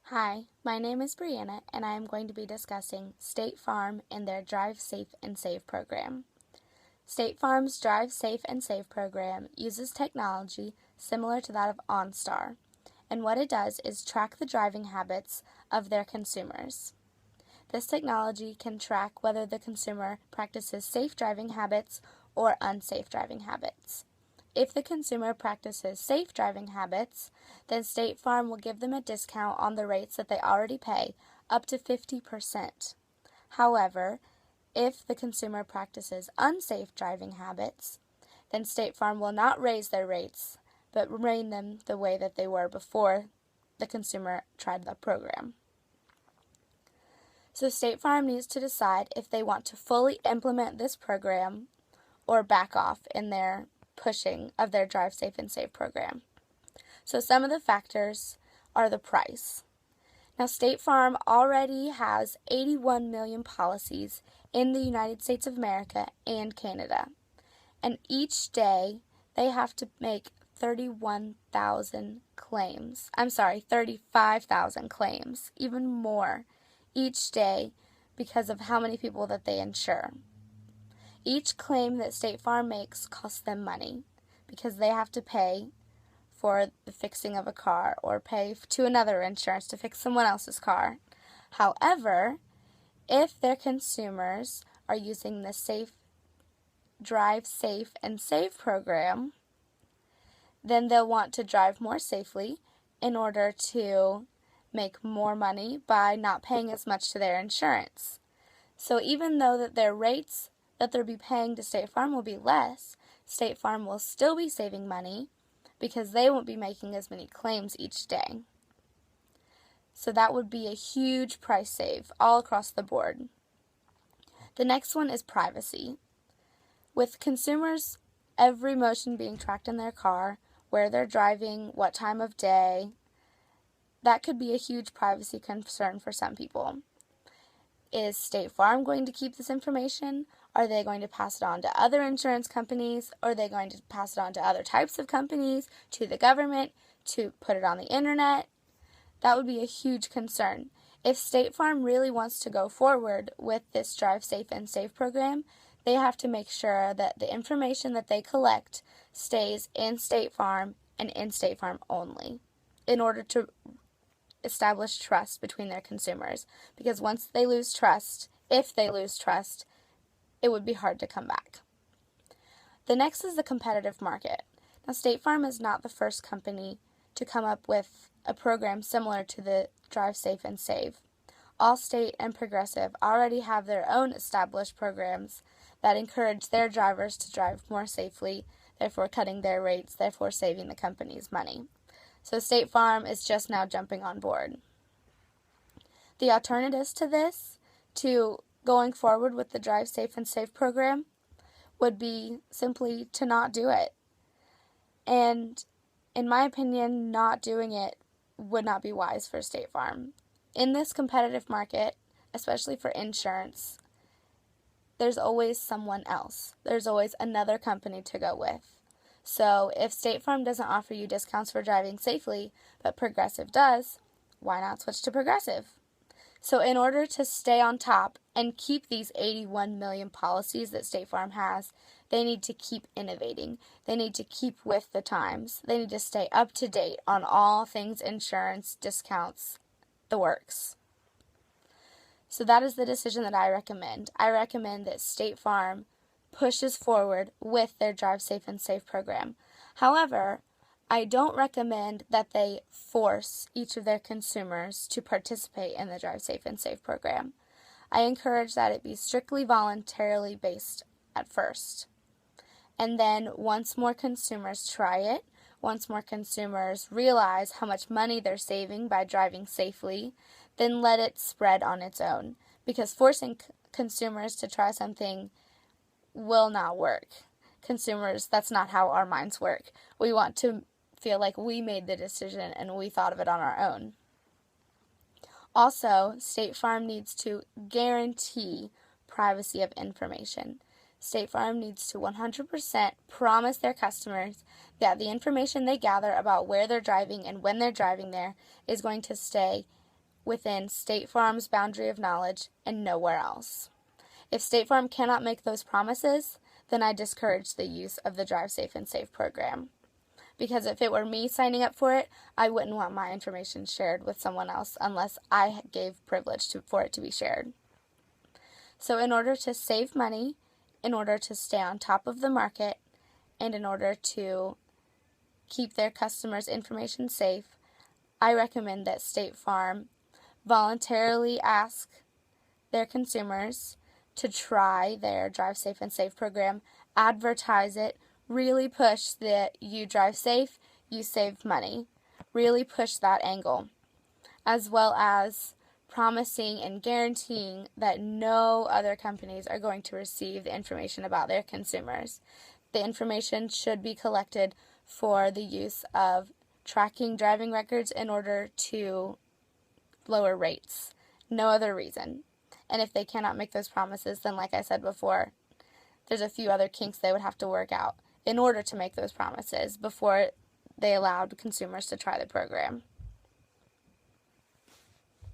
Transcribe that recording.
Hi, my name is Brianna, and I am going to be discussing State Farm and their Drive Safe and Save program. State Farm's Drive Safe and Save program uses technology similar to that of OnStar, and what it does is track the driving habits of their consumers. This technology can track whether the consumer practices safe driving habits or unsafe driving habits. If the consumer practices safe driving habits, then State Farm will give them a discount on the rates that they already pay, up to 50%. However, if the consumer practices unsafe driving habits, then State Farm will not raise their rates, but remain them the way that they were before the consumer tried the program. So State Farm needs to decide if they want to fully implement this program or back off in their pushing of their Drive Safe and Save program. So some of the factors are the price. Now, State Farm already has 81 million policies in the United States of America and Canada. And each day they have to make 35,000 claims, even more each day because of how many people that they insure. Each claim that State Farm makes costs them money because they have to pay for the fixing of a car or pay to another insurance to fix someone else's car. However, if their consumers are using the Drive Safe and Save program, then they'll want to drive more safely in order to make more money by not paying as much to their insurance. So even though that their rates that they'll be paying to State Farm will be less, State Farm will still be saving money because they won't be making as many claims each day. So that would be a huge price save all across the board. The next one is privacy. With consumers' every motion being tracked in their car, where they're driving, what time of day, that could be a huge privacy concern for some people. Is State Farm going to keep this information? Are they going to pass it on to other insurance companies? Or are they going to pass it on to other types of companies, to the government, to put it on the internet? That would be a huge concern. If State Farm really wants to go forward with this Drive Safe and Save program, they have to make sure that the information that they collect stays in State Farm and in State Farm only in order to establish trust between their consumers. Because once they lose trust, if they lose trust, it would be hard to come back. The next is the competitive market. Now, State Farm is not the first company to come up with a program similar to the Drive Safe and Save. Allstate and Progressive already have their own established programs that encourage their drivers to drive more safely, therefore cutting their rates, therefore saving the companies money. So State Farm is just now jumping on board. The alternatives to this, to going forward with the Drive Safe and Save program, would be simply to not do it. And in my opinion, not doing it would not be wise for State Farm. In this competitive market, especially for insurance, there's always someone else. There's always another company to go with. So if State Farm doesn't offer you discounts for driving safely, but Progressive does, why not switch to Progressive? So in order to stay on top and keep these 81 million policies that State Farm has, they need to keep innovating. They need to keep with the times. They need to stay up to date on all things insurance, discounts, the works. So that is the decision that I recommend. I recommend that State Farm pushes forward with their Drive Safe and Save program. However, I don't recommend that they force each of their consumers to participate in the Drive Safe and Save program. I encourage that it be strictly voluntarily based at first. And then once more consumers try it, once more consumers realize how much money they're saving by driving safely, then let it spread on its own. Because forcing consumers to try something will not work. Consumers, that's not how our minds work. We want to feel like we made the decision and we thought of it on our own. Also, State Farm needs to guarantee privacy of information. State Farm needs to 100% promise their customers that the information they gather about where they're driving and when they're driving there is going to stay within State Farm's boundary of knowledge and nowhere else. If State Farm cannot make those promises, then I discourage the use of the Drive Safe and Safe program. Because if it were me signing up for it, I wouldn't want my information shared with someone else unless I gave privilege for it to be shared. So in order to save money, in order to stay on top of the market, and in order to keep their customers' information safe, I recommend that State Farm voluntarily ask their consumers to try their Drive Safe and Safe program, advertise it, really push that you drive safe, you save money. Really push that angle, as well as promising and guaranteeing that no other companies are going to receive the information about their consumers. The information should be collected for the use of tracking driving records in order to lower rates. No other reason. And if they cannot make those promises, then like I said before, there's a few other kinks they would have to work out in order to make those promises before they allowed consumers to try the program.